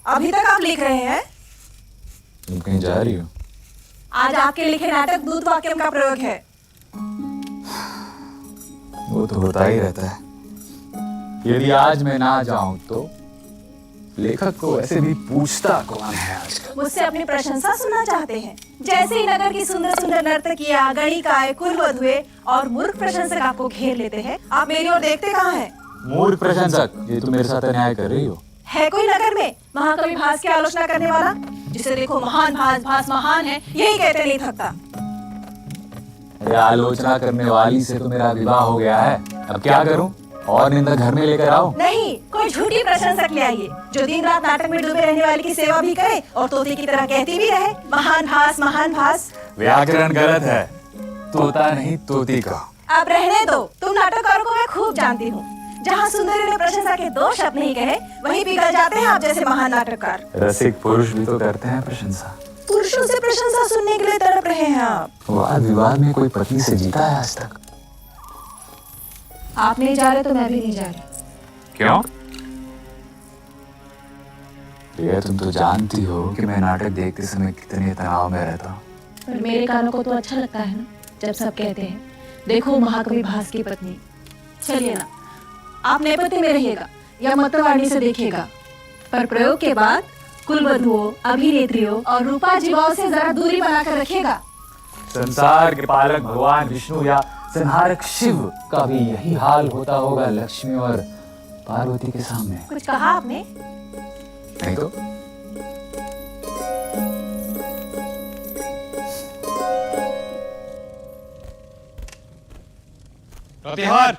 अभी तक आप लिख रहे हैं? तुम कहीं जा रही हो? आज आपके लिखे नाटक दूत वाक्यम का प्रयोग है। वो तो होता ही रहता है। यदि आज मैं ना जाऊं तो लेखक को ऐसे भी पूछता कौन है आजकल। मुझसे अपनी प्रशंसा सुनना चाहते हैं? जैसे ही नगर की सुंदर सुंदर नर्तकियां, गणिकाएं, कुलवधुएं और मूर्ख प्रशंसक आपको घेर लेते हैं, आप मेरी ओर देखते कहाँ हैं? मूर्ख प्रशंसक? ये तुम मेरे साथ अन्याय कर रही हो। है कोई नगर में महाकवि भास की आलोचना करने वाला? जिसे देखो महान भास, भास महान है, यही कहते नहीं थकता। अरे आलोचना करने वाली से तो मेरा विवाह हो गया है, अब क्या करूं? और निंदा घर में लेकर आओ? नहीं, कोई झूठी प्रशंसक ले आइए जो दिन रात नाटक में डूबे रहने वाले की सेवा भी करे और तोते की तरह कहती भी रहे महान भास, महान भास। व्याकरण गलत है, तोता नहीं तोती का। अब रहने दो, तुम नाटककारों को मैं खूब जानती हूँ। जहाँ सुंदरी ने प्रशंसा के दो शब्द नहीं कहे, वहीं पिघल जाते हैं आप जैसे महान नाटककार। रसिक पुरुष भी तो करते हैं प्रशंसा। पुरुषों से प्रशंसा सुनने के लिए तड़प रहे हैं आप। वाद विवाद में कोई पत्नी से जीता है आज तक? आप नहीं जा रहे तो मैं भी नहीं जा रही। क्यों? प्रिया, तुम तो जानती हो कि मैं नाटक देखते समय कितने तनाव में रहता हूँ। पर मेरे कानों को तो अच्छा लगता है ना, जब सब कहते हैं देखो महाकवि भास की पत्नी। चलिए ना, आप नेपथ्य में रहिएगा या मतवाणी से देखिएगा, पर प्रयोग के बाद कुलवधुओं, अभिनेत्रियों और रूपा जीवाओं से जरा दूरी बनाकर रखिएगा। संसार के पालक भगवान विष्णु या संहारक शिव का भी यही हाल होता होगा लक्ष्मी और पार्वती के सामने। कुछ कहा आपने? नहीं तो। प्रतिहार,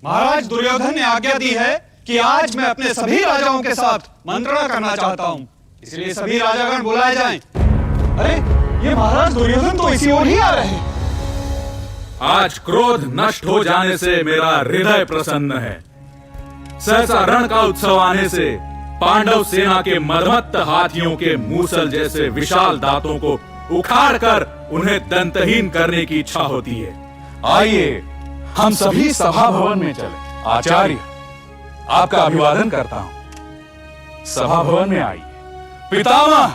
महाराज दुर्योधन ने आज्ञा दी है कि आज मैं अपने सभी राजाओं के साथ मंत्रणा करना चाहता हूं, इसलिए सभी राजागण बुलाए जाएं। अरे ये महाराज दुर्योधन तो इसी ओर ही आ रहे हैं। आज क्रोध नष्ट हो जाने से मेरा हृदय प्रसन्न है। सहसा रण का उत्सव आने से पांडव सेना के मदमत्त हाथियों के मूसल जैसे विशाल दांतों को उखाड़कर उन्हें दंतहीन करने की इच्छा होती है। आइए हम सभी सभा भवन में चले। आचार्य, आपका अभिवादन करता हूं। सभा भवन में आइए। पितामह,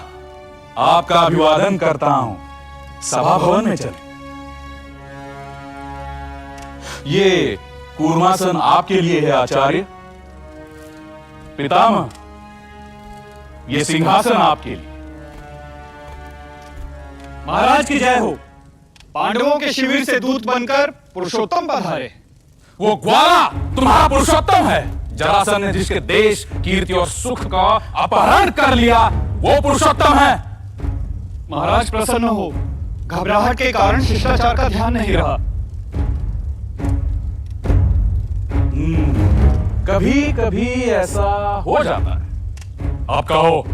आपका अभिवादन करता हूं। सभा भवन में चले। ये कूर्मासन आपके लिए है आचार्य। पितामह, ये सिंहासन आपके लिए। महाराज की जय हो। पांडवों के शिविर से दूत बनकर पुरुषोत्तम पधारे। वो ग्वाला तुम्हारा पुरुषोत्तम है। जरासन ने जिसके देश, कीर्ति और सुख का अपहरण कर लिया, वो पुरुषोत्तम है। महाराज प्रसन्न हो, घबराहट के कारण शिष्टाचार का ध्यान नहीं रहा। कभी कभी ऐसा हो जाता है। अब कहो,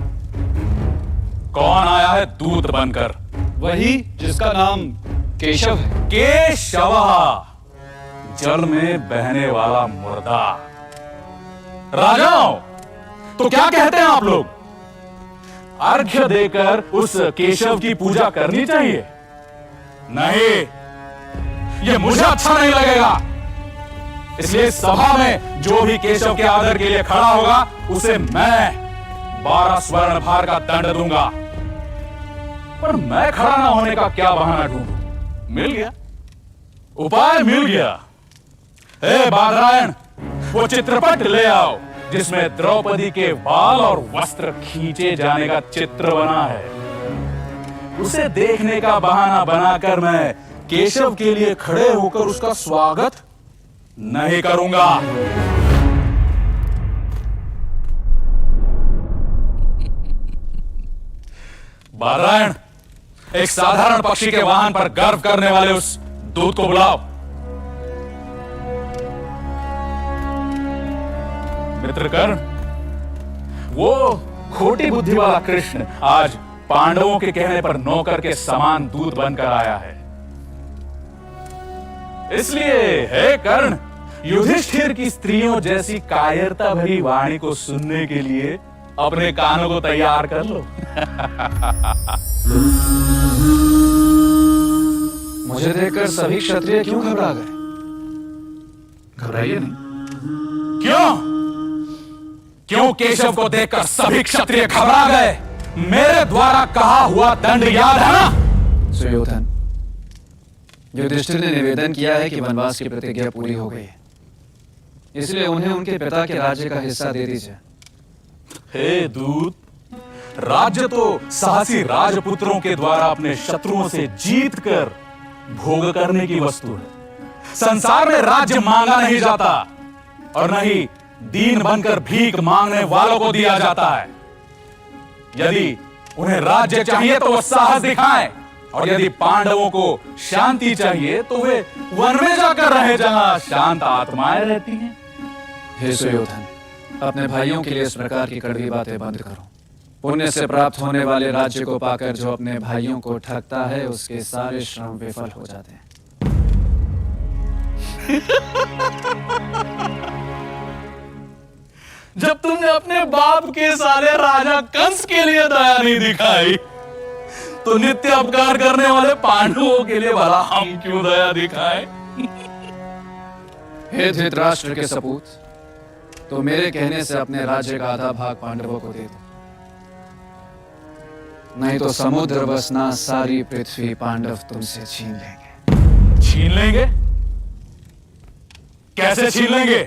कौन आया है दूत बनकर? वही जिसका नाम केशव है। केशव, जल में बहने वाला मुर्दा। राजाओं, तो क्या कहते हैं आप लोग? अर्घ्य देकर उस केशव की पूजा करनी चाहिए? नहीं, यह मुझे अच्छा नहीं लगेगा। इसलिए सभा में जो भी केशव के आदर के लिए खड़ा होगा उसे मैं 12 स्वर्ण भार का दंड दूंगा। पर मैं खड़ा ना होने का क्या बहाना ढूंढूं? मिल गया, उपाय मिल गया। हे बादरायण, वो चित्रपट ले आओ जिसमें द्रौपदी के बाल और वस्त्र खींचे जाने का चित्र बना है। उसे देखने का बहाना बनाकर मैं केशव के लिए खड़े होकर उसका स्वागत नहीं करूंगा। बादरायण, एक साधारण पक्षी के वाहन पर गर्व करने वाले उस दूत को बुलाओ। मित्र कर्ण, वो खोटी बुद्धि वाला कृष्ण आज पांडवों के कहने पर नौकर के समान दूत बनकर आया है। इसलिए हे कर्ण, युधिष्ठिर की स्त्रियों जैसी कायरता भरी वाणी को सुनने के लिए अपने कानों को तैयार कर लो। मुझे देखकर सभी क्षत्रिय क्यों घबरा गए? घबराइए नहीं। क्यों केशव को देखकर सभी क्षत्रिय घबरा गए? मेरे द्वारा कहा हुआ दंड याद है ना? सुयोधन, युधिष्ठिर ने निवेदन किया है कि वनवास की प्रतिज्ञा पूरी हो गई है, इसलिए उन्हें उनके पिता के राज्य का हिस्सा दे दीजिए। हे दूत, राज्य तो साहसी राजपुत्रों के द्वारा अपने शत्रुओं से जीत कर भोग करने की वस्तु है। संसार में राज्य मांगा नहीं जाता और न ही दीन बनकर भीख मांगने वालों को दिया जाता है। यदि उन्हें राज्य चाहिए तो वो साहस दिखाएं, और यदि पांडवों को शांति चाहिए तो वे वन में जाकर रहे जहां शांत आत्माएं रहती हैं। हे सुयोधन, अपने भाइयों के लिए इस प्रकार की कड़वी बातें बंद करो। पुण्य से प्राप्त होने वाले राज्य को पाकर जो अपने भाइयों को ठगता है उसके सारे श्रम विफल हो जाते हैं। जब तुमने अपने बाप के साले राजा कंस के लिए दया नहीं दिखाई तो नित्य अपकार करने वाले पांडवों के लिए भला हम क्यों दया दिखाएं? हे धृतराष्ट्र के सपूत, तो मेरे कहने से अपने राज्य का आधा भाग पांडवों को दे दो, नहीं तो समुद्र बसना सारी पृथ्वी पांडव तुमसे छीन लेंगे। छीन लेंगे? कैसे छीन लेंगे?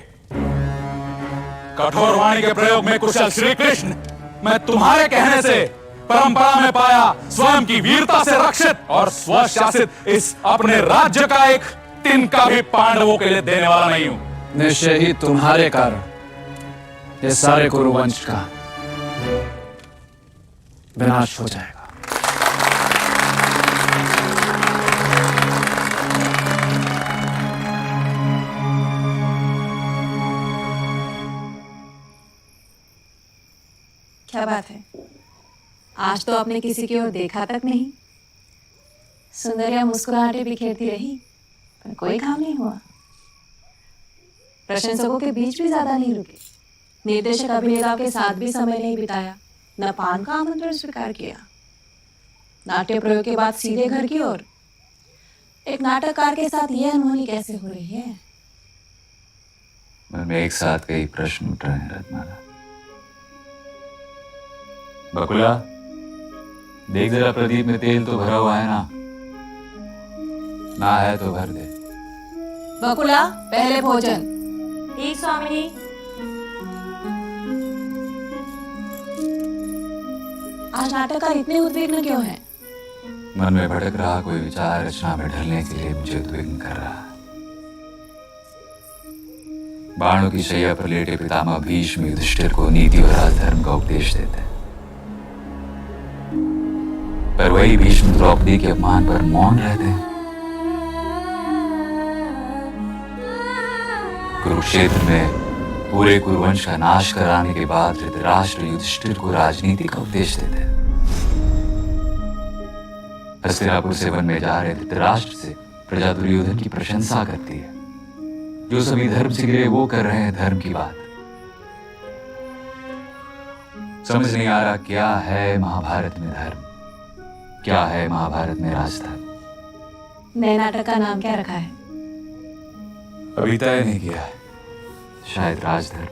कठोर वाणी के प्रयोग में कुशल श्री कृष्ण, मैं तुम्हारे कहने से परंपरा में पाया स्वयं की वीरता से रक्षित और स्वशासित इस अपने राज्य का एक तिनका भी पांडवों के लिए देने वाला नहीं हूं। निश्चय ही तुम्हारे कारण ये सारे कुरुवंश का विनाश हो जाएगा। क्या बात है, आज तो आपने किसी की ओर देखा तक नहीं। सुंदरिया मुस्कुराहटें बिखेरती रही पर कोई काम नहीं हुआ। प्रशंसकों के बीच भी ज्यादा नहीं रुके। निर्देशक अभिनेता के साथ भी समय नहीं बिताया, न पान का आमंत्रण स्वीकार किया। नाट्य प्रयोग के बाद सीधे घर की ओर। एक नाटककार के साथ यह अनहोनी कैसे हो रही है? मन में एक साथ कई प्रश्न उठ रहे हैं रत्नाला। बकुला, देख जरा प्रदीप में तेल तो भरा हुआ है ना? ना है तो भर दे। बकुला, पहले भोजन। ठीक स्वामिनी। आज नाटककार इतने उद्विग्न क्यों हैं? मन में भटक रहा कोई विचार रचना में ढलने के लिए मुझे उद्विग्न कर रहा है। बाणों की शैया पर लेटे पितामह भीष्म युधिष्ठिर को नीति और राजधर्म का उपदेश देते हैं, पर वही भीष्म द्रौपदी के अपमान पर मौन रहते हैं। कुरुक्षेत्र में पूरे कुरुवंश का नाश कराने के बाद धृतराष्ट्र युधिष्ठिर को राजनीति का उपदेश देते हैं। हस्तिनापुर से वन में जा रहे धृतराष्ट्र से प्रजा दुर्योधन की प्रशंसा करती है। जो सभी धर्म से गिरे वो कर रहे हैं धर्म की बात। समझ नहीं आ रहा क्या है महाभारत में धर्म, क्या है महाभारत में राजधर्म। नए नाटक का नाम क्या रखा है? अभी तय नहीं किया है। शायद राजधर्म।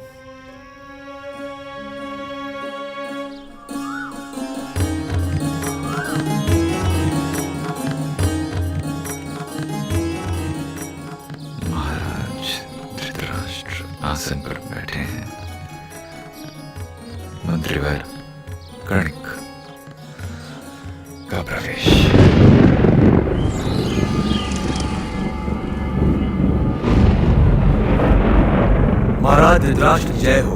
महाराज धृतराष्ट्र आसन पर बैठे हैं। मंत्रीवर कर्णिक का प्रवेश। महाराज धृतराष्ट्र जय हो।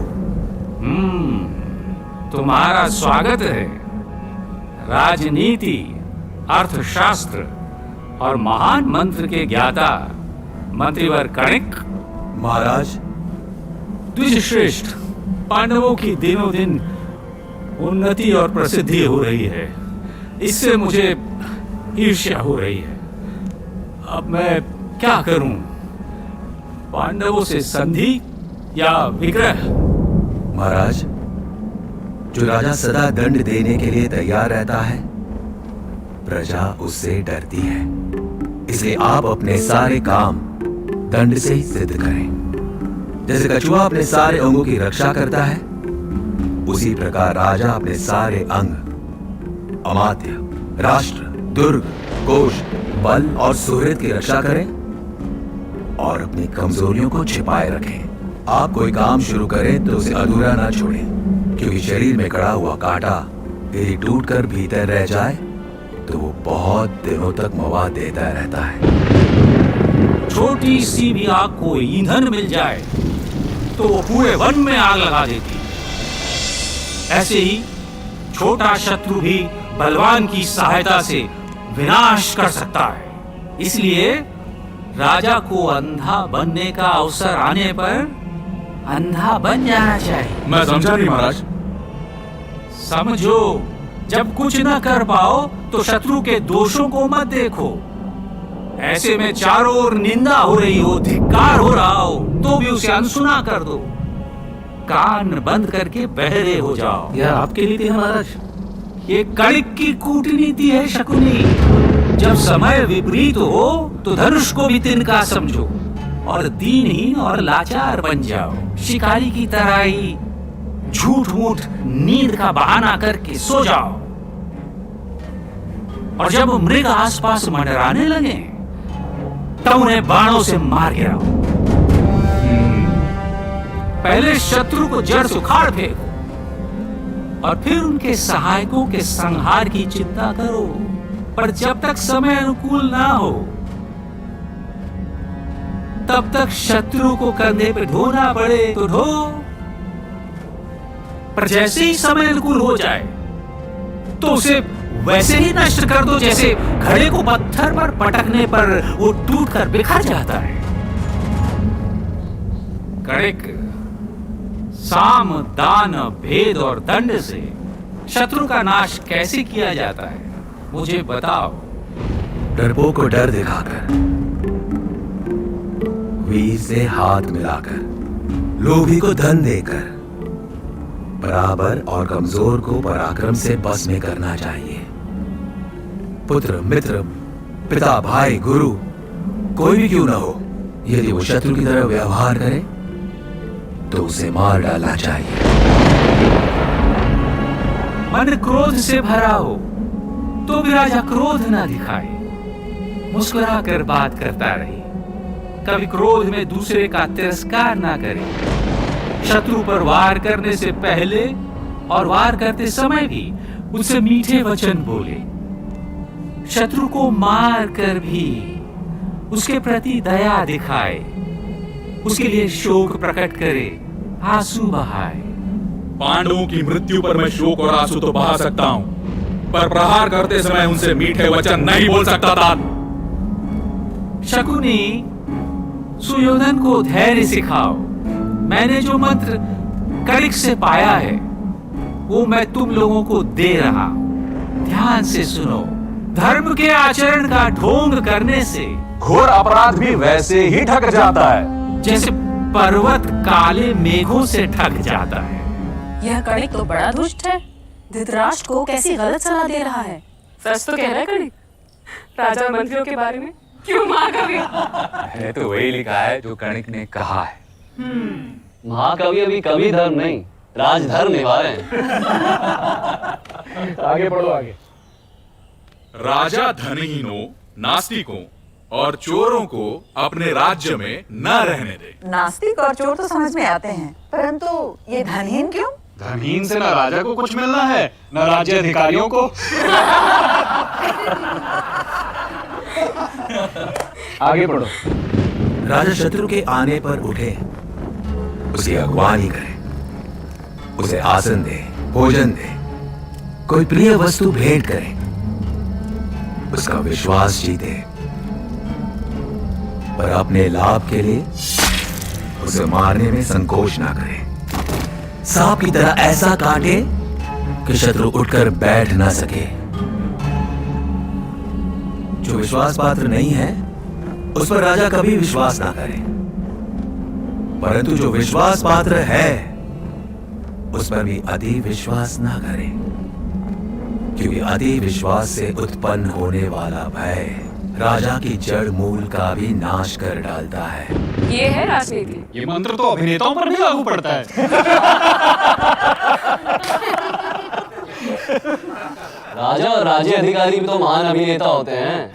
तुम्हारा स्वागत है। राजनीति, अर्थशास्त्र और महान मंत्र के ज्ञाता मंत्रीवर कर्णिक। महाराज द्विजश्रेष्ठ, पांडवों की दिनों दिन उन्नति और प्रसिद्धि हो रही है। इससे मुझे ईर्ष्या हो रही है। अब मैं क्या करूं? पांडवों से संधि या विग्रह? महाराज, जो राजा सदा दंड देने के लिए तैयार रहता है, प्रजा उससे डरती है। इसलिए आप अपने सारे काम दंड से ही सिद्ध करें। जैसे कछुआ अपने सारे अंगों की रक्षा करता है, उसी प्रकार राजा अपने सारे अंग, अमात्य, राष्ट्र, दुर्ग, कोश, बल और सुहृद की रक्षा करें और अपनी कमजोरियों को छिपाए रखें। आप कोई काम शुरू करें तो उसे अधूरा ना छोड़ें, क्योंकि शरीर में गड़ा हुआ कांटा यदि टूटकर भीतर रह जाए तो वो बहुत दिनों तक मवाद देता रहता है। छोटी सी भी आग को ईंधन मिल जाए तो वो पूरे वन में आग लगा देती। ऐसे ही छोटा शत्रु भी बलवान की सहायता से विनाश कर सकता है। इसलिए राजा को अंधा बनने का अवसर आने पर अंधा बन जाना चाहिए। मैं समझा नहीं महाराज। समझो, जब कुछ न कर पाओ तो शत्रु के दोषों को मत देखो। ऐसे में चारों ओर निंदा हो रही हो, धिक्कार हो रहा हो, तो भी उसे अनसुना कर दो। कान बंद करके बहरे हो जाओ। यह आपकी नीति है महाराज? ये कर्णिक की कूटनीति है शकुनी। जब समय विपरीत हो तो धनुष को भी तिनका समझो और दीनहीन और लाचार बन जाओ। शिकारी की तरह ही झूठ मूठ नींद का बहाना करके सो जाओ और जब मृग आसपास मंडराने लगे तब उन्हें बाणों से मार गिराओ। पहले शत्रु को जड़ से उखाड़ फेंको और फिर उनके सहायकों के संहार की चिंता करो। पर जब तक समय अनुकूल ना हो तब तक शत्रु को कंधे पे ढोना पड़े तो ढो, पर जैसे ही समय अनुकूल हो जाए तो उसे वैसे ही नष्ट कर दो जैसे घड़े को पत्थर पर पटकने पर वो टूटकर बिखर जाता है। कर्णिक, साम, दान, भेद और दंड से शत्रु का नाश कैसे किया जाता है, मुझे बताओ। डरपोक को डर दिखाकर, वीर से हाथ मिलाकर, लोभी को धन देकर, बराबर और कमजोर को पराक्रम से बस में करना चाहिए। पुत्र, मित्र, पिता, भाई, गुरु, कोई भी क्यों ना हो, यदि वो शत्रु की तरह व्यवहार करे तो उसे मार डालना चाहिए। मन क्रोध से भरा हो तो भी राजा क्रोध ना दिखाए, मुस्कुरा कर बात करता रहे। कभी क्रोध में दूसरे का तिरस्कार ना करे। शत्रु पर वार करने से पहले और वार करते समय भी उससे मीठे वचन बोले। शत्रु को मार कर भी उसके प्रति दया दिखाए, उसके लिए शोक प्रकट करे, आंसू बहाए। पांडवों की मृत्यु पर मैं शोक और आंसू तो बहा सकता हूं, पर प्रहार करते समय उनसे मीठे वचन नहीं बोल सकता था। शकुनी, सुयोधन को धैर्य सिखाओ। मैंने जो मंत्र कर्णिक से पाया है वो मैं तुम लोगों को दे रहा हूं। ध्यान से सुनो। धर्म के आचरण का ढोंग करने से घोर अपराध भी वैसे ही ढक जाता है जैसे पर्वत काले मेघों से ढक जाता है। यह कर्णिक तो बड़ा दुष्ट है। धृतराष्ट्र को कैसी गलत सलाह दे रहा है। सच तो कह रहा है कर्णिक। राजा मंत्रियों के बारे में क्यों महाकवि? है तो वही लिखा है जो कर्णिक ने कहा है। महाकवि अभी कवि धर्म नहीं, राजधर्म निभा रहे हैं। आगे बढ़ो आगे। राजा धनहीनों, नास्तिकों और चोरों को अपने राज्य में न रहने दे। नास्तिक और चोर तो समझ में आते हैं, परंतु ये धनहीन क्यों? धनहीन से न राजा को कुछ मिलना है न राज्य अधिकारियों को। आगे बढ़ो। राजा शत्रु के आने पर उठे, उसकी अगवानी करे, उसे आसन दे, भोजन दे, कोई प्रिय वस्तु भेंट करे, उसका विश्वास जीते, पर अपने लाभ के लिए उसे मारने में संकोच ना करे। सांप की तरह ऐसा काटे कि शत्रु उठकर बैठ ना सके। जो विश्वास पात्र नहीं है उस पर राजा कभी विश्वास ना करे, परंतु जो विश्वास पात्र है उस पर भी अति विश्वास ना करे, क्योंकि अति विश्वास से उत्पन्न होने वाला भय राजा की जड़ मूल का भी नाश कर डालता है। ये है राजनीति। ये मंत्र तो अभिनेताओं पर भी लागू पड़ता है। राजा और राज्य अधिकारी भी तो महान अभिनेता होते हैं।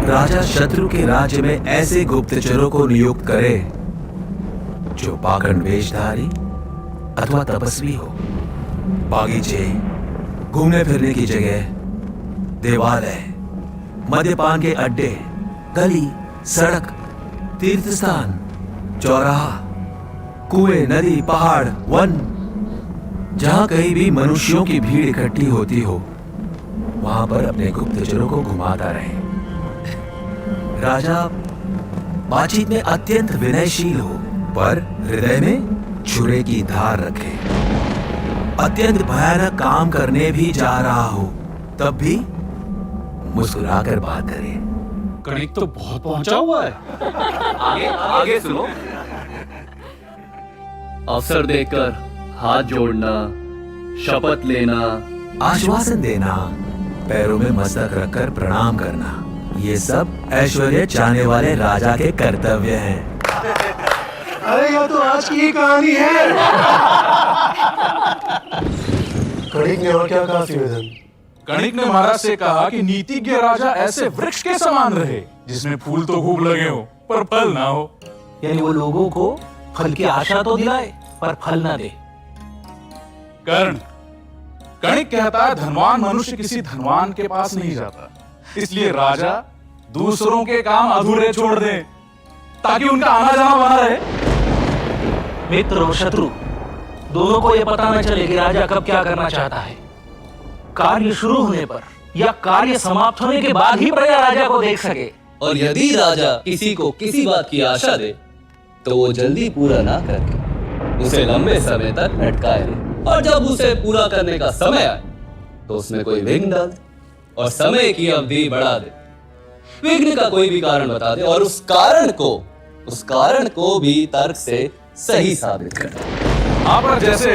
राजा शत्रु के राज्य में ऐसे गुप्तचरों को नियुक्त करे जो पाखंड वेशधारी अथवा तपस्वी हो। बागीचे, घूमने फिरने की जगह, देवालय, मद्यपान के अड्डे, गली, सड़क, तीर्थ स्थान, चौराहा, कुएं, नदी, पहाड़, वन, जहां कहीं भी मनुष्यों की भीड़ इकट्ठी होती हो, वहां पर अपने गुप्तचरों को घुमाता रहे। राजा बातचीत में अत्यंत विनयशील हो, पर हृदय में छुरे की धार रखे। अत्यंत भयानक काम करने भी जा रहा हो, तब भी मुस्कुराकर बात करे। कणिक तो बहुत पहुंचा हुआ है। आगे आगे सुनो। अवसर देकर हाथ जोड़ना, शपथ लेना, आश्वासन देना, पैरों में मस्तक रखकर प्रणाम करना, ये सब ऐश्वर्य चाहने वाले राजा के कर्तव्य हैं। अरे यह तो आज की ही कहानी है। कणिक ने और क्या कहा सुयोधन? कणिक ने महाराज से कहा कि नीतिज्ञ राजा ऐसे वृक्ष के समान रहे जिसमें फूल तो खूब लगे हो पर फल ना हो। यानी वो लोगों को फल की आशा तो दिलाए पर फल ना दे। कर्ण, कणिक कहता है धनवान मनुष्य किसी धनवान के पास नहीं जाता, इसलिए राजा दूसरों के काम अधूरे छोड़ दे ताकि उनका आना जाना बना रहे। मित्र और शत्रु दोनों को यह पता न चले कि राजा कब क्या करना चाहता है। कार्य शुरू होने पर या कार्य समाप्त होने के बाद ही प्रजा राजा को देख सके। और यदि राजा किसी को किसी बात की आशा दे तो वो जल्दी पूरा ना करके उसे लंबे समय तक लटकाए रहे, और जब उसे पूरा करने का समय आए तो उसमें कोई विघ्न डाल दे और समय की अवधि बढ़ा दे। विघ्न का कोई भी कारण बता दे और उस कारण को भी तर्क से सही साबित कर दे। पर जैसे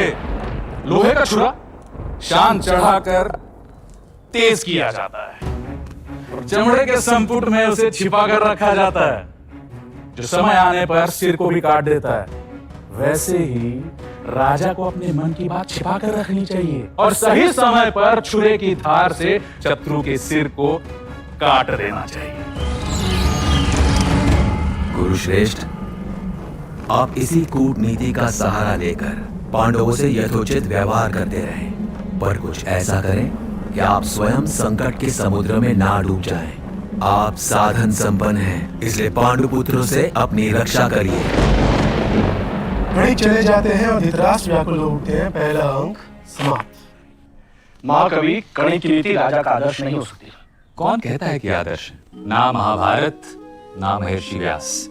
लोहे का छुरा शान चढ़ाकर तेज किया जाता है और चमड़े के संपुट में उसे छिपा कर रखा जाता है, जो समय आने पर सिर को भी काट देता है, वैसे ही राजा को अपने मन की बात छिपा कर रखनी चाहिए और सही समय पर छुरे की धार से शत्रु के सिर को काट देना चाहिए। गुरुश्रेष्ठ, आप इसी कूटनीति का सहारा लेकर पांडवों से यथोचित व्यवहार करते रहें, पर कुछ ऐसा करें कि आप स्वयं संकट के समुद्र में ना डूब जाएं। आप साधन संपन्न हैं, इसलिए पांडुपुत्रों से अपनी रक्षा करिए। कणिक चले जाते हैं और धृतराष्ट्र व्याकुल हो उठते हैं। पहला अंक समाप्त। महाकवि, कणिक की नीति राजा का आदर्श नहीं हो सकती। कौन कहता है कि आदर्श? ना महाभारत, ना महर्षि व्यास।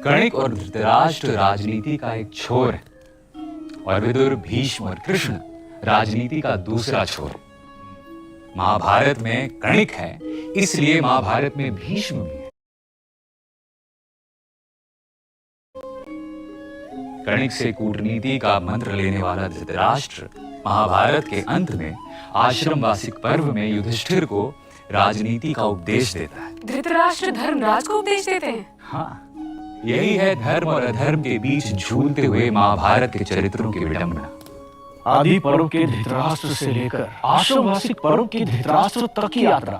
कणिक और धृतराष्ट्र राजनीति का एक छोर है और विदुर, भीष्म और कृष्ण राजनीति का दूसरा छोर है। महाभारत में कणिक है, इसलिए महाभारत में भीष्म भी है। कणिक से कूटनीति का मंत्र लेने वाला धृतराष्ट्र महाभारत के अंत में आश्रम वासिक पर्व में युधिष्ठिर को राजनीति का उपदेश देता है। धृतराष्ट्र धर्मराज को उपदेश देते हैं। हाँ, यही है धर्म और अधर्म के बीच झूलते हुए महाभारत के चरित्रों की विडंबना। आदि पर्व के धृतराष्ट्र से लेकर आश्वभाषिक पर्व के धृतराष्ट्र तक की यात्रा।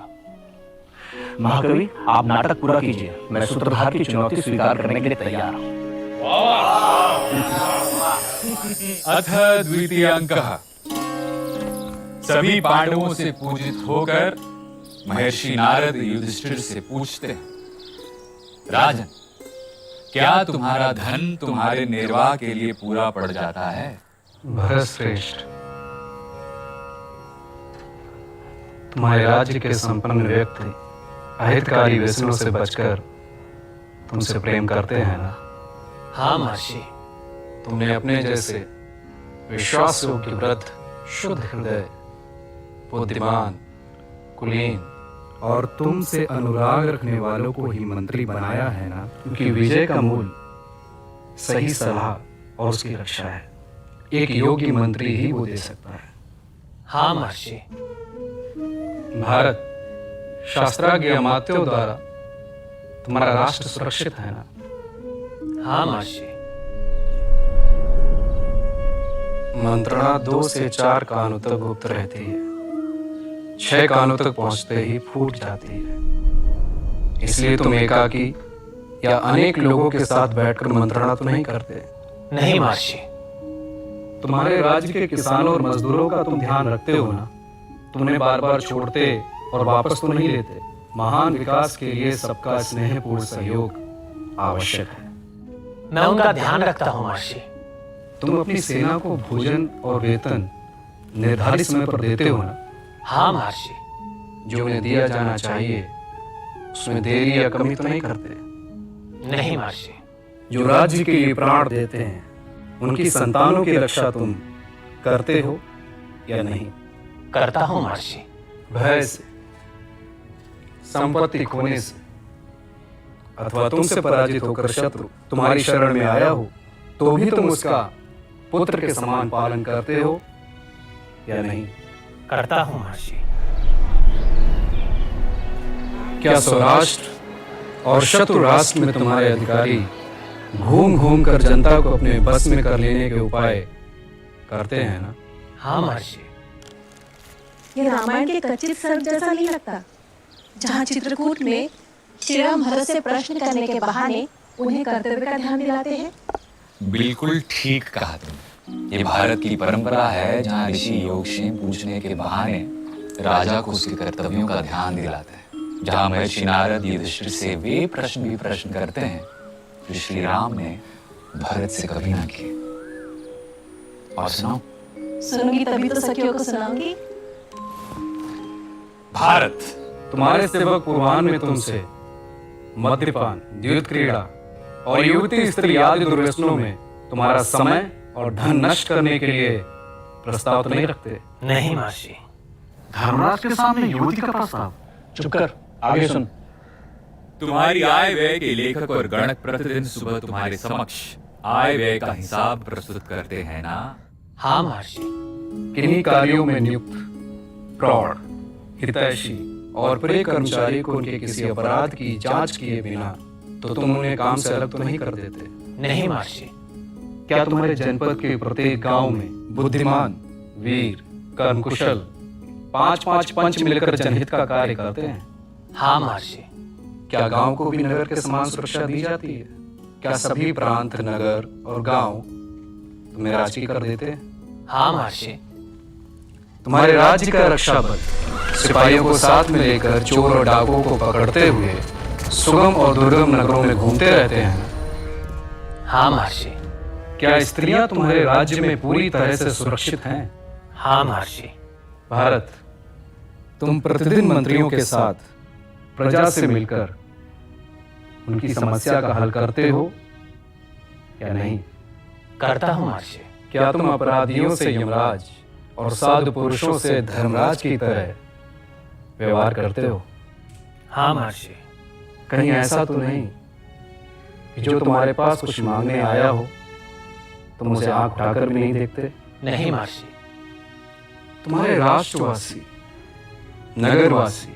महाकवि, आप नाटक पूरा कीजिए, मैं सूत्रधार की चुनौती स्वीकार करने के लिए तैयार हूं। अथ द्वितीय अंकः। सभी पांडवों से पूजित होकर महर्षि नारद युधिष्ठिर से पूछते हैं, राजन, क्या तुम्हारा धन तुम्हारे निर्वाह के लिए पूरा पड़ जाता है? भरत श्रेष्ठ, तुम्हारे राज्य के संपन्न व्यक्ति अहितकारी व्यसनों से बचकर तुमसे प्रेम करते हैं ना? हाँ महर्षि। तुमने अपने जैसे विश्वास योग्य वृद्ध, शुद्ध हृदय, बुद्धिमान, कुलीन और तुमसे अनुराग रखने वालों को ही मंत्री बनाया है ना? क्योंकि विजय का मूल सही सलाह और उसकी रक्षा है। एक योग्य मंत्री ही वो दे सकता है। हाँ महर्षि। भारत, शास्त्राज्ञ अमात्यों द्वारा तुम्हारा राष्ट्र सुरक्षित है ना? हाँ महर्षि। मंत्रणा 2 से 4 कानों तक गुप्त रहती है, 6 कानों तक पहुंचते ही फूट जाती है। इसलिए तुम एकाकी या अनेक लोगों के साथ बैठकर मंत्रणा तो नहीं करते? नहीं महर्षि। तुम्हारे राज्य के किसानों और मजदूरों का तुम ध्यान रखते हो ना? तुमने बार बार छोड़ते और वापस तो नहीं लेते। महान विकास के लिए सबका स्नेहपूर्ण सहयोग आवश्यक है। मैं उनका ध्यान रखता हूँ महर्षि। तुम अपनी सेना को भोजन और वेतन निर्धारित समय पर देते हो ना? हाँ महर्षि। जो उन्हें दिया जाना चाहिए उसमें देरी या कमी तो नहीं करते? नहीं महर्षि। जो राज्य के लिए प्राण देते हैं उनकी संतानों की रक्षा तुम करते हो या नहीं? करता हूँ महर्षि। भय से, संपत्ति खोने से अथवा तुमसे पराजित होकर शत्रु तुम्हारी शरण में आया हो तो भी तुम उसका पुत्र के समान पालन करते हो या नहीं? करता हूँ महर्षि। क्या सौराष्ट्र और शत्रु राष्ट्र में तुम्हारे अधिकारी घूम घूम कर जनता को अपने बस में कर लेने के उपाय करते हैं ना? हाँ महर्षि। ये रामायण के कच्चित सर्ग जैसा नहीं लगता, जहाँ चित्रकूट में श्री राम भरत से प्रश्न करने के बहाने उन्हें कर्तव्य का ध्यान दिलाते हैं। बिल्कुल ठीक कहा तुम। ये भारत की परंपरा है जहाँ ऋषि योगक्षेम पूछने के बहाने राजा को उसके कर्तव्यों का ध्यान दिलाते हैं। जहाँ महर्षि नारद युधिष्ठिर से वे प्रश्न करते हैं जो श्री राम ने भरत से कभी ना किए। और सुनाओ। सुनूंगी तभी तो सखियों को सुनाऊंगी। भारत, तुम्हारे सेवक पूर्वाह्न में तुमसे मद्यपान, द्यूत क्रीड़ा और युवती स्त्री आदि दुर्व्यसनों में तुम्हारा समय और धन नष्ट करने के लिए प्रस्ताव तो नहीं रखते? नहीं महर्षि। धर्मराज के सामने युवती का प्रस्ताव? चुप कर, आगे सुन। तुम्हारी आय व्यय के लेखक और गणक प्रतिदिन सुबह तुम्हारे समक्ष आय व्यय का हिसाब प्रस्तुत करते हैं ना? हाँ महर्षि। किन्हीं कार्यों में नियुक्त प्रौढ़, हितैषी और प्रिय कर्मचारी को उनके किसी अपराध की जांच किए बिना तो तुम उन्हें काम से अलग तो नहीं कर देते? नहीं महर्षि। क्या तुम्हारे जनपद के प्रत्येक गांव में बुद्धिमान, वीर, कर्मकुशल 5-5 पंच मिलकर जनहित का कार्य करते हैं? हाँ महर्षि। क्या गांव को भी नगर के समान सुरक्षा दी जाती है? क्या सभी प्रांत, नगर और गांव तुम्हें राज्य की कर देते हैं? हाँ महर्षि। तुम्हारे राज्य का रक्षा बल सिपाहियों को साथ में लेकर चोर और डाकुओं को पकड़ते हुए सुगम और दुर्गम नगरों में घूमते रहते हैं? हाँ महर्षि। क्या स्त्रियां तुम्हारे राज्य में पूरी तरह से सुरक्षित हैं? हाँ महर्षि। भारत, तुम प्रतिदिन मंत्रियों के साथ प्रजा से मिलकर उनकी समस्या का हल करते हो या नहीं? करता हूँ महर्षि। क्या तुम अपराधियों से यमराज और साधु पुरुषों से धर्मराज की तरह व्यवहार करते हो? हाँ महर्षि। कहीं ऐसा तो नहीं कि जो तुम्हारे पास कुछ मांगने आया हो तुम उसे आंख उठाकर भी नहीं देखते? नहीं महर्षि। तुम्हारे राष्ट्रवासी, नगरवासी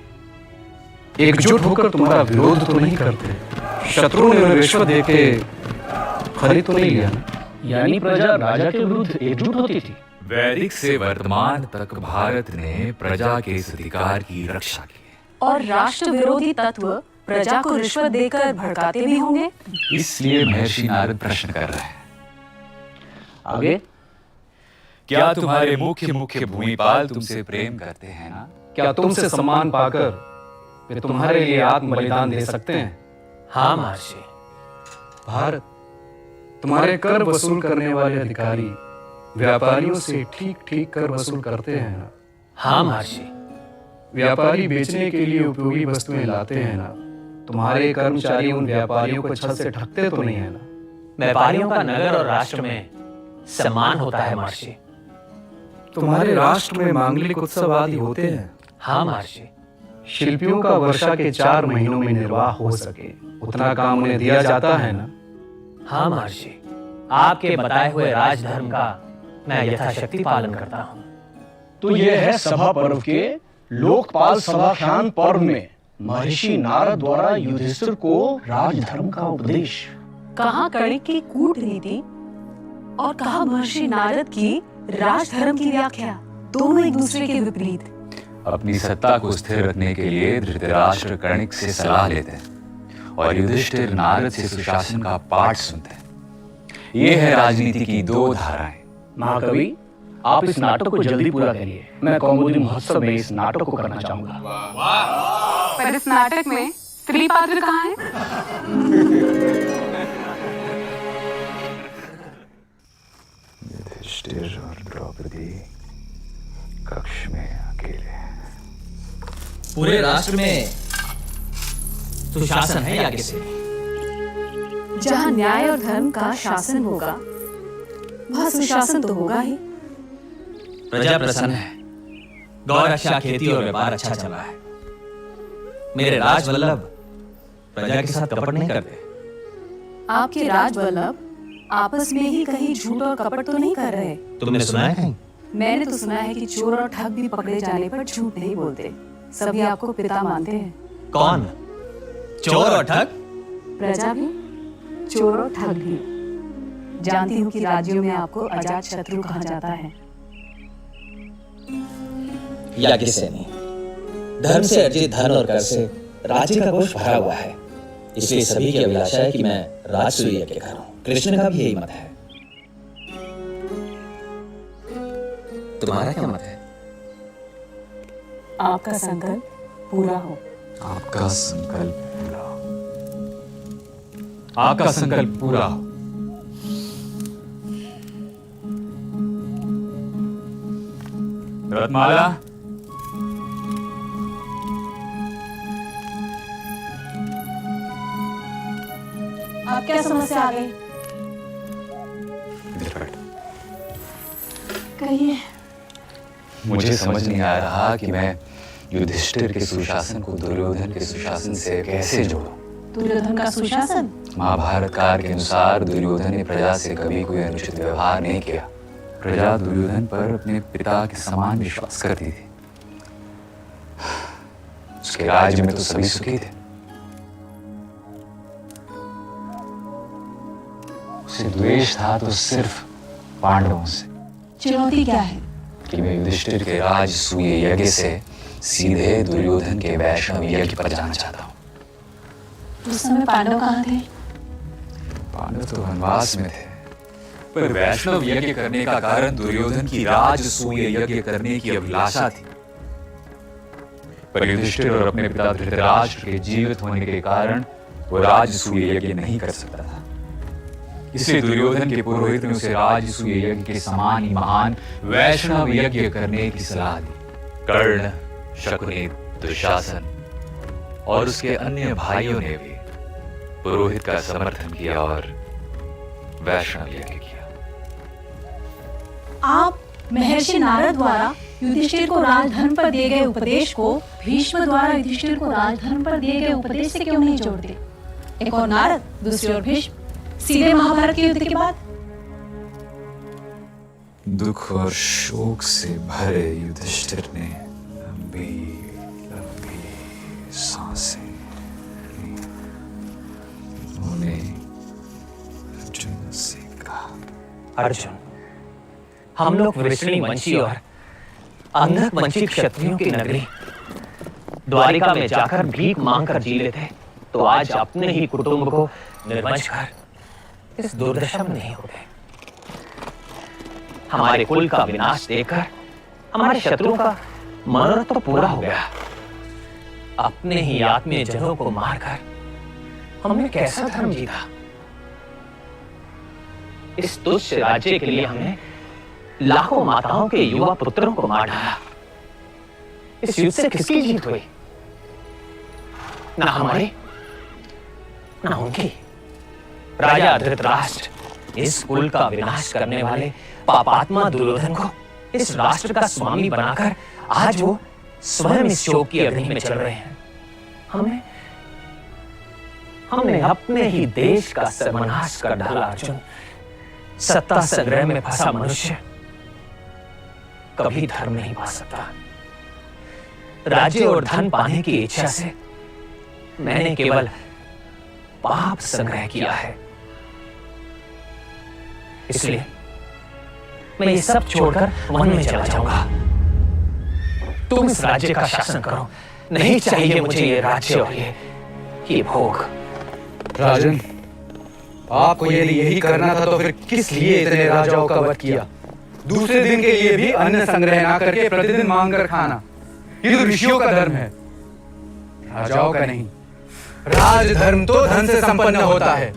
एकजुट होकर तुम्हारा विरोध तो नहीं करते, शत्रु ने रिश्वत देके खरीद तो नहीं लिया ना? यानी प्रजा राजा के विरुद्ध एकजुट होती थी। वैदिक से वर्तमान तक भारत ने प्रजा के इस अधिकार की रक्षा की है। और राष्ट्र विरोधी तत्व प्रजा को रिश्वत देकर भड़काते भी होंगे। इसलिए महर्षि नारद प्रश्न कर रहे हैं, आगे क्या तुम्हारे मुख्य मुख्य भूमिपाल तुमसे प्रेम करते हैं ना? क्या तुमसे सम्मान पाकर वे तुम्हारे लिए आत्म बलिदान दे सकते हैं? हाँ महर्षि। भारत, तुम्हारे कर वसूल करने वाले अधिकारी व्यापारियों से ठीक ठीक कर वसूल करते हैं ना? हाँ महर्षि। व्यापारी बेचने के लिए उपयोगी वस्तुएं लाते हैं ना? तुम्हारे कर्मचारी उन व्यापारियों को छत से ढकते तो नहीं है ना? व्यापारियों का नगर और राष्ट्र में सम्मान होता है महर्षि। तुम्हारे राष्ट्र में मांगलिक उत्सव आदि होते हैं? हाँ महर्षि। शिल्पियों का वर्षा के 4 महीनों में निर्वाह हो सके उतना काम उन्हें दिया जाता है ना? हाँ महर्षि। आपके बताए हुए राजधर्म का मैं यथाशक्ति पालन करता हूँ। तो यह है सभा पर्व के लोकपाल सभाख्यान पर्व में महर्षि नारद द्वारा युधिष्ठिर को राजधर्म का उपदेश। कहाँ कणिक की कूटनीति और कहाँ महर्षि नारद की राजधर्म की व्याख्या, दोनों एक दूसरे के विपरीत। अपनी सत्ता को स्थिर रखने के लिए धृतराष्ट्र कणिक से सलाह लेते हैं और युधिष्ठिर नारद से सुशासन का पाठ सुनते हैं। ये है राजनीति की 2 धाराएं। महाकवि, आप इस नाटक को जल्दी पूरा करिए। मैं कौमुदी महोत्सव में इस नाटक को करना चाहूंगा। पर इस नाटक में स्त्री पात्र कहाँ है? युधिष्ठिर और द्रौपदी कक्ष में अकेले। पूरे राष्ट्र में सुशासन है या किसे? जहाँ न्याय और धर्म का शासन होगा वहाँ सुशासन तो होगा ही। प्रजा प्रसन्न है, गौ रक्षा, खेती और व्यापार अच्छा चल रहा है। मेरे राजवल्लभ प्रजा के साथ कपट नहीं करते। आपके राजवल्लभ आपस में ही कहीं झूठ और कपट तो नहीं कर रहे? तुमने सुना है कहीं? मैंने तो सुना है कि चोर और ठग भी पकड़े जाने पर झूठ नहीं बोलते। सभी आपको पिता मानते हैं। कौन? चोर और ठग? प्रजा भी, चोर और ठग भी। जानती हूँ कि राज्यों में आपको अजात शत्रु कहा जाता है। या किसे नहीं, धर्म से अर्जित धन और कर से राज्य का कोष भरा हुआ है। इसलिए सभी की अभिलाषा है कि मैं राजसूय यज्ञ करूं। कृष्ण का भी यही मत है। तुम्हारा क्या मत है? आपका संकल्प पूरा हो। आपका संकल्प पूरा हो। आपका संकल्प पूरा हो। रत्नमाला, आप क्या समस्या आ गई? कहिए। मुझे समझ नहीं आ रहा कि मैं युधिष्ठिर के सुशासन को दुर्योधन के सुशासन से कैसे जोड़ूं। दुर्योधन का सुशासन? महाभारत काल के अनुसार दुर्योधन ने प्रजा से कभी कोई अनुचित व्यवहार नहीं किया। प्रजा दुर्योधन पर अपने पिता के समान विश्वास करती थी। उसके राज्य में तो सभी सुखी थे। उसे द्वेष था तो सिर्फ पांडवों से। चुनौती क्या है? कि मैं युधिष्ठिर के राजसूय यज्ञ से सीधे दुर्योधन के वैष्णव यज्ञ पर जाना चाहता हूँ। उस समय पांडव कहाँ थे? पांडव तो वनवास में थे, पर वैष्णव यज्ञ करने का कारण दुर्योधन की राजसूय यज्ञ करने की अभिलाषा थी। पर युधिष्ठिर और अपने पिता धृतराष्ट्र के जीवित होने के कारण वो राजसूय यज्ञ नहीं कर सकता था। इसलिए दुर्योधन के पुरोहित ने उसे राजसूय यज्ञ के समान ही महान वैष्णव यज्ञ करने की सलाह दी। कर्ण, शकुनि, दुशासन और उसके अन्य भाइयों ने भी पुरोहित का समर्थन किया और वैष्णव यज्ञ किया। आप महर्षि नारद द्वारा युधिष्ठिर को राजधर्म पर दिए गए उपदेश को भीष्म द्वारा युधिष्ठिर को राजधर्म पर दिए गए उपदेश से क्यों नहीं जोड़ते? एक और नारद, दूसरी ओर भीष्म, सीधे महाभारत के युद्ध के बाद। दुख और शोक से भरे युधिष्ठिर ने लंबी लंबी सांसें मुझसे कहा। अर्जुन, हम लोग वृष्णि वंशी और अंधक वंशी क्षत्रियों की नगरी द्वारिका में जाकर भीख मांगकर जी लेते, तो आज अपने ही कुटुंब को निर्वंश कर इस दुर्दशा में नहीं होते। हमारे कुल का विनाश देखकर हमारे शत्रुओं का मनोरथ तो पूरा हो गया। अपने ही आत्मीय जनों को मारकर हमने कैसा धर्म जीता? इस तुच्छ राज्य के लिए हमने लाखों माताओं के युवा पुत्रों को मार डाला। इस युद्ध से किसकी जीत हुई? ना हमारी, ना उनकी। राजा धृतराष्ट्र इस कुल का विनाश करने वाले पापात्मा दुर्योधन को इस राष्ट्र का स्वामी बनाकर आज वो स्वयं इस शोक की अग्नि में चल रहे हैं। हमने अपने ही देश का सर्वनाश कर डाला। अर्जुन, सत्ता संग्रह में फंसा मनुष्य कभी धर्म नहीं पा सकता। राज्य और धन पाने की इच्छा से मैंने केवल पाप संग्रह किया है। इसलिए मैं ये सब छोड़कर वन में चला जाऊंगा। तुम इस राज्य का शासन करो। नहीं चाहिए मुझे ये राज्य और ये भोग। राजन, आपको यदि यही करना था तो फिर किस लिए इतने राजाओं का वध किया? दूसरे दिन के लिए भी अन्न संग्रह ना करके प्रतिदिन मांग कर खाना, ये तो ऋषियों का धर्म है, राजाओं का नहीं। राजधर्म तो धन से संपन्न होता है।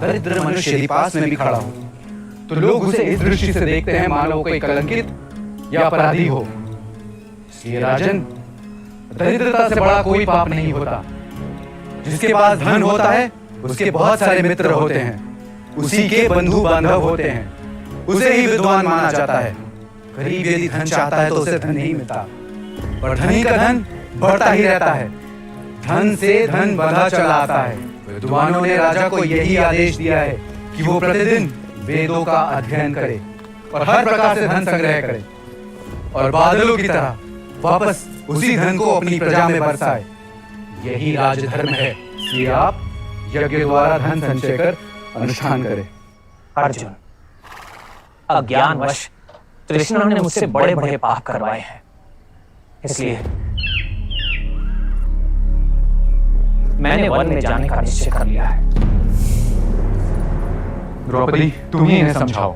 दरिद्र मनुष्य यदि पास में भी खड़ा हो तो लोग उसे इस दृष्टि से देखते हैं मानो वो कोई कलंकित या अपराधी हो। इसलिए राजन, दरिद्रता से बड़ा कोई पाप नहीं होता। जिसके पास धन होता है उसके बहुत सारे मित्र होते हैं, उसी के बंधु बांधव होते हैं, उसे ही विद्वान माना जाता है। गरीब यदि धन चाहता है तो उसे धन नहीं मिलता, और धनी का धन बढ़ता ही रहता है। धन से धन बढ़ा चला आता है। विद्वानों ने राजा को यही आदेश दिया है कि वो प्रतिदिन वेदों का अध्ययन करे और हर प्रकार से धन संग्रह करे और बादलों की तरह वापस उसी धन को अपनी प्रजा में बरसाए। यही राजधर्म है। इसलिए आप यज्ञ द्वारा धन संचय कर अनुष्ठान करें। अर्जुन, अज्ञानवश तृष्णा ने मुझसे बड़े बड़े पाप करवाए हैं, इसलिए मैंने वन में जाने का निश्चय कर लिया है। द्रौपदी, तुम ही इन्हें समझाओ।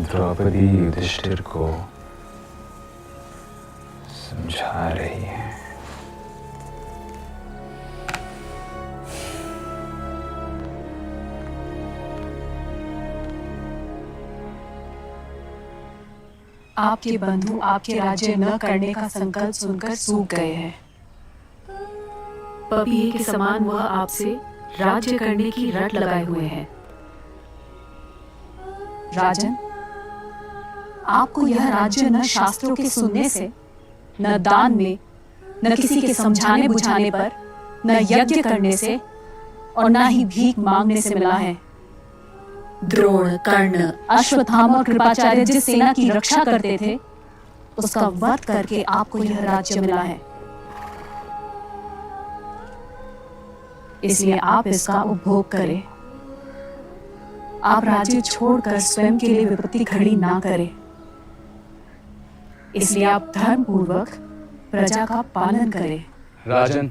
द्रौपदी युधिष्ठिर को समझा रही है। आपके बंधु आपके राज्य न करने का संकल्प सुनकर सूख गए हैं। पपीहे के समान वह आपसे राज्य करने की रट लगाए हुए हैं। राजन, आपको यह राज्य न शास्त्रों के सुनने से, न दान में, न किसी के समझाने बुझाने पर, न यज्ञ करने से और न ही भीख मांगने से मिला है। द्रोण, कर्ण, अश्वत्थामा और कृपाचार्य जिस सेना की रक्षा करते थे उसका वध करके आपको यह राज्य मिला है। इसलिए आप इसका उपभोग करें। आप राज्य छोड़कर स्वयं के लिए विपत्ति खड़ी ना करें। इसलिए आप धर्म पूर्वक प्रजा का पालन करें। राजन,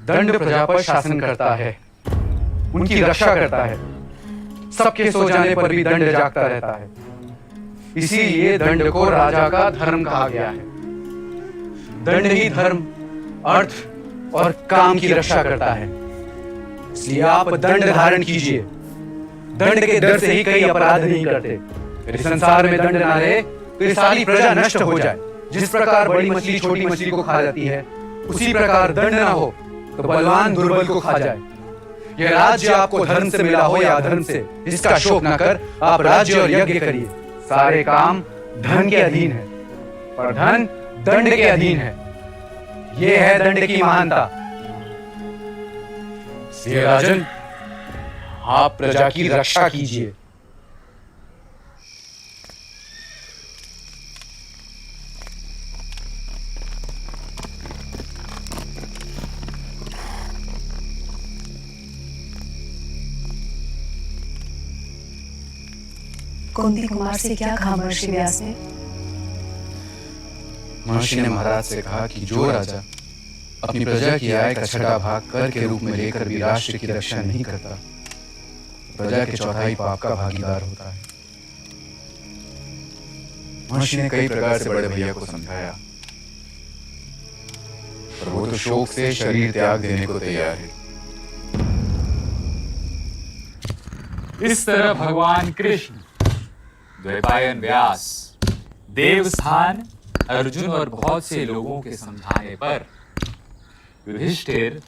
दंड प्रजा पर शासन करता है, उनकी रक्षा करता है। सबके सो जाने पर भी दंड जागता रहता है। इसीलिए दंड को राजा का धर्म कहा गया है। दंड ही धर्म, अर्थ और काम की रक्षा करता है। इसलिए आप दंड धारण कीजिए। दंड के डर से ही कई अपराध नहीं करते। यदि संसार में दंड ना रहे तो ये सारी प्रजा नष्ट हो जाए। जिस प्रकार बड़ी मछली छोटी मछली को खा जाती है, उसी प्रकार दंड ना हो तो बलवान दुर्बल को खा जाए। यह राज्य आपको धर्म से मिला हो या अधर्म से, इसका शोक न कर आप राज्य और यज्ञ करिए। सारे काम धन के अधीन है और धन दंड के अधीन है। यह है दंड की महानता। इसलिए राजन, आप प्रजा की रक्षा कीजिए। कुंती कुमार से क्या कहा महर्षि व्यास ने? महर्षि ने महाराज से कहा कि जो राजा अपनी प्रजा की आय का छठा भाग कर के रूप में लेकर भी राष्ट्र की रक्षा नहीं करता, प्रजा के चौथाई पाप का भागीदार होता है। महर्षि ने कई प्रकार से बड़े भैया को समझाया, पर वो तो शोक से शरीर त्याग देने को तैयार है। इस तरह भगवान कृष्ण, द्वैपायन व्यास, देवस्थान अर्जुन और बहुत से लोगों के समझाने पर युधिष्ठिर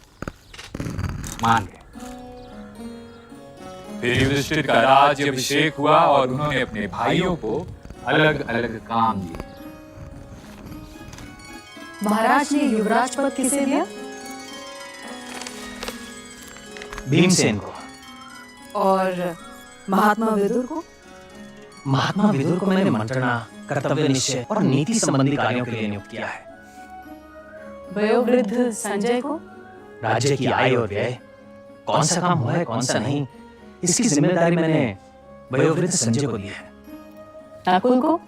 मान गए। फिर युधिष्ठिर का राज्य अभिषेक हुआ और उन्होंने अपने भाइयों को अलग अलग काम दिए। महाराज ने युवराज पद किसे दिया? भीमसेन को। और महात्मा विदुर को? महात्मा विदुर को मैंने मंत्रणा, कर्तव्य निश्चय और नीति संबंधी कार्यों के लिए नियुक्त किया है। वयोवृद्ध संजय को? राज्य की आय और व्यय, कौन सा काम हुआ है कौन सा नहीं, इसकी जिम्मेदारी मैंने वयोवृद्ध संजय को दी है। नकुल को?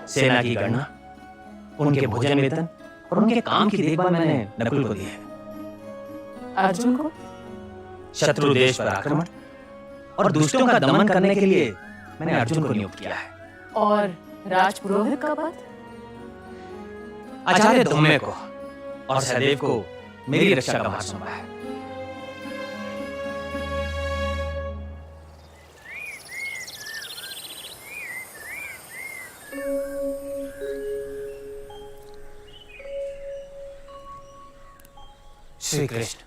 सेना की गणना, उनके भोजन वेतन और उनके काम की देखभाल मैंने नकुल को दी है। अर्जुन को? शत्रु देश पर आक्रमण और दुष्टों का दमन करने के लिए मैंने अर्जुन को नियुक्त किया है। और राजपुरोहित का पद? आचार्य धौम्य को और सहदेव को मेरी रक्षा का भार सौंपा है। श्री कृष्ण,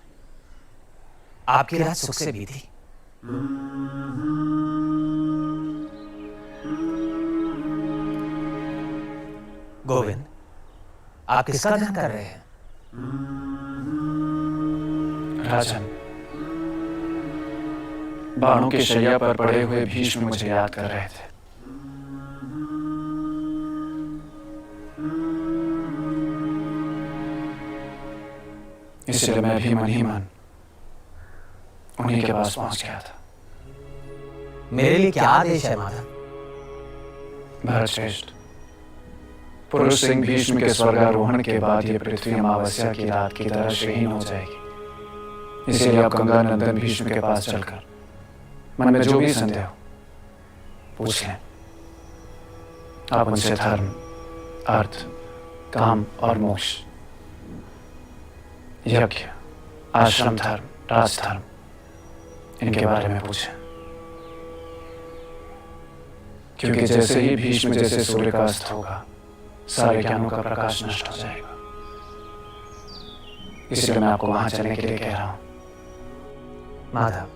आपकी रात सुख से बीती? गोविंद, आप किसका ध्यान कर रहे हैं? राजन, बाणों की शैया पर पड़े हुए भीष्म मुझे याद कर रहे थे। इसलिए मैं भी मन ही मन उन्हीं के पास पहुंच गया था। मेरे लिए क्या आदेश है माधव? भरत श्रेष्ठ, पुरुष सिंह भीष्म के स्वर्गारोहण के बाद ये पृथ्वी अमावस्या की रात की तरह श्रीहीन हो जाएगी। इसीलिए आप गंगा नंदन भीष्म के पास चलकर मन में जो भी संदेह हो पूछ लें। आप उनसे धर्म, अर्थ, काम और मोक्ष, यज्ञ, आश्रम धर्म, राजधर्म, इनके बारे में पूछें। क्योंकि जैसे ही भीष्म जैसे सूर्य का अस्त होगा, सारे ज्ञानों का प्रकाश नष्ट हो जाएगा। इसलिए मैं आपको वहां चलने के लिए कह रहा हूं। माधव,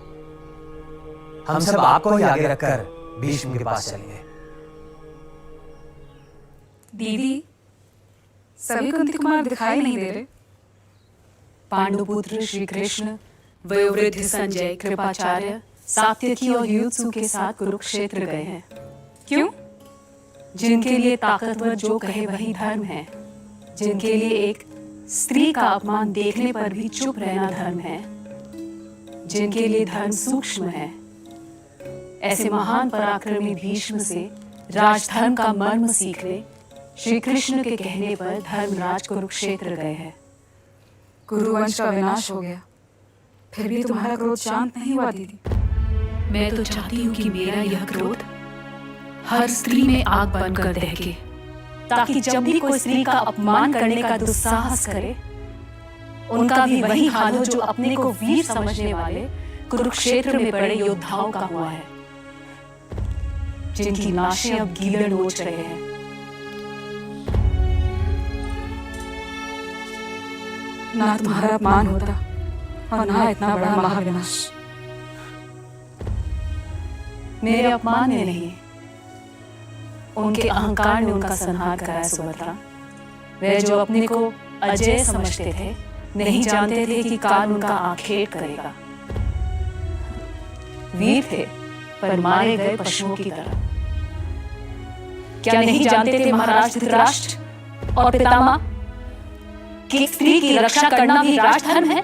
हम सब आपको ही आगे रखकर भीष्म के पास चलेंगे। दीदी, सभी कुंती कुमार दिखाई नहीं दे रहे। पांडुपुत्र श्री कृष्ण, वयोवृद्ध संजय, कृपाचार्य, सात्यकी और युत्सु के साथ कुरुक्षेत्र गए हैं। क्यों? जिनके लिए ताकतवर जो कहे वही धर्म है, जिनके लिए एक स्त्री का अपमान देखने पर भी चुप रहना धर्म है, जिनके लिए धर्म सूक्ष्म है, ऐसे महान पराक्रमी भीष्म से राजधर्म का मर्म सीखने श्री कृष्ण के कहने पर धर्मराज कुरुक्षेत्र गए हैं। कुरुवंश का विनाश हो गया, फिर भी तुम्हारा क्रोध शांत नहीं हुआ दीदी। मैं तो चाहती हूँ कि मेरा यह क्रोध हर स्त्री में आग बनकर दहके, ताकि जब भी कोई स्त्री का अपमान करने का दुस्साहस करे, उनका भी वही हाल हो जो अपने को वीर समझने वाले कुरुक्षेत्र में पड़े योद्धाओं का हुआ है, जिनकी लाशें अब गीदड़ नोच रहे हैं। ना तुम्हारा अपमान होता और ना इतना बड़ा महाविनाश। मेरे अपमान में नहीं, उनके अहंकार ने उनका संहार कराया सुभद्रा। वे जो अपने को अजय समझते थे, नहीं जानते थे कि काल उनका आखेट करेगा। वीर थे पर मारे गए पशुओं की तरह। क्या नहीं जानते थे महाराज धृतराष्ट्र और पितामह कि स्त्री की रक्षा करना भी राजधर्म है?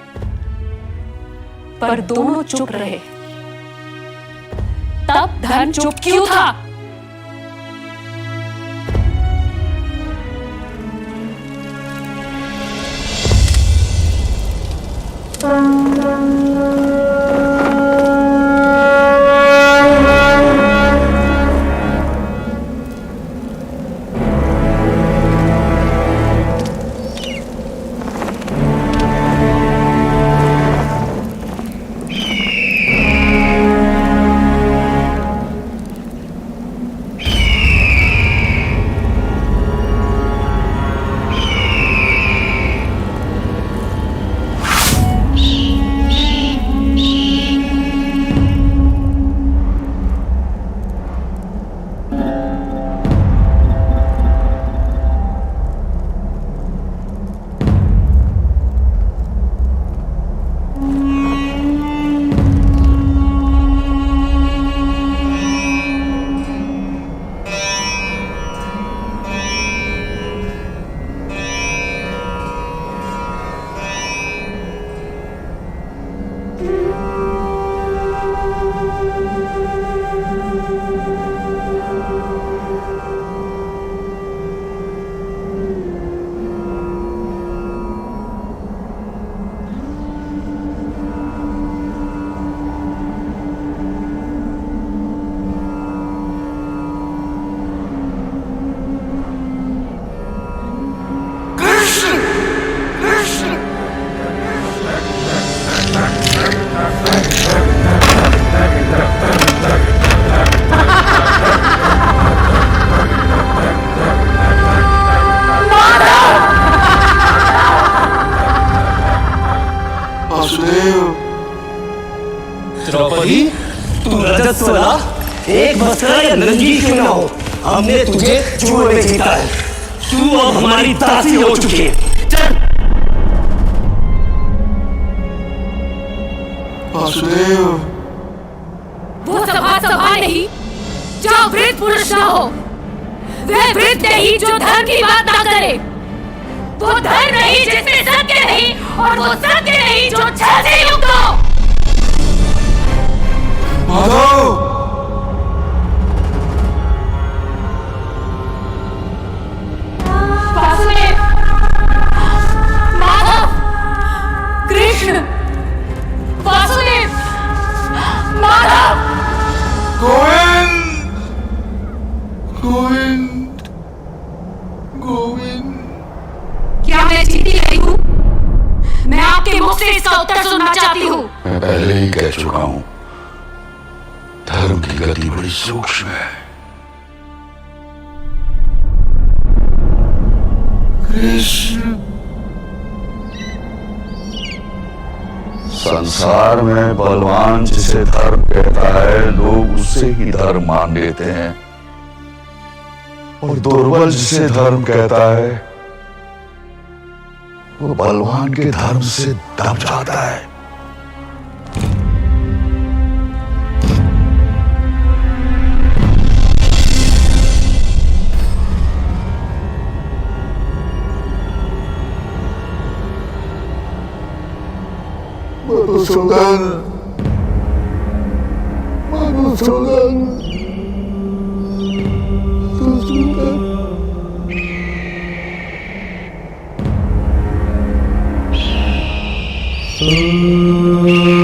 पर दोनों चुप रहे। तब धर्म चुप क्यों था? द्रौपदी, तू रजस्वला, एक वस्त्र या नंगी क्यों ना हो, हमने तुझे जुए में जीता है। तू अब हमारी दासी हो चुकी है। चल। वासुदेव, वो सभा नहीं जो वृद्ध पुरुष ना हो, वह वृद्ध नहीं जो धर्म की बात ना करे, वो धर्म नहीं जिसमें सत्य नहीं, और वो सत्य नहीं जो छल से युक्त हो। माधव, वासुदेव, माधव, कृष्ण, वासुदेव, माधव, गोविंद, गोविंद, गोविंद। क्या मैं जीती रही हूँ? मैं आपके मुख से इसका उत्तर सुनना चाहती हूँ। मैं पहले ही कह चुका हूं, धर्म की गति बड़ी सूक्ष्म है। कृष्ण, संसार में बलवान जिसे धर्म कहता है, लोग उससे ही धर्म मान लेते हैं, और दुर्बल जिसे धर्म कहता है, वो बलवान के धर्म से दब जाता है। मधुसूदन, मधुसूदन, मधुसूदन। Mm-hmm.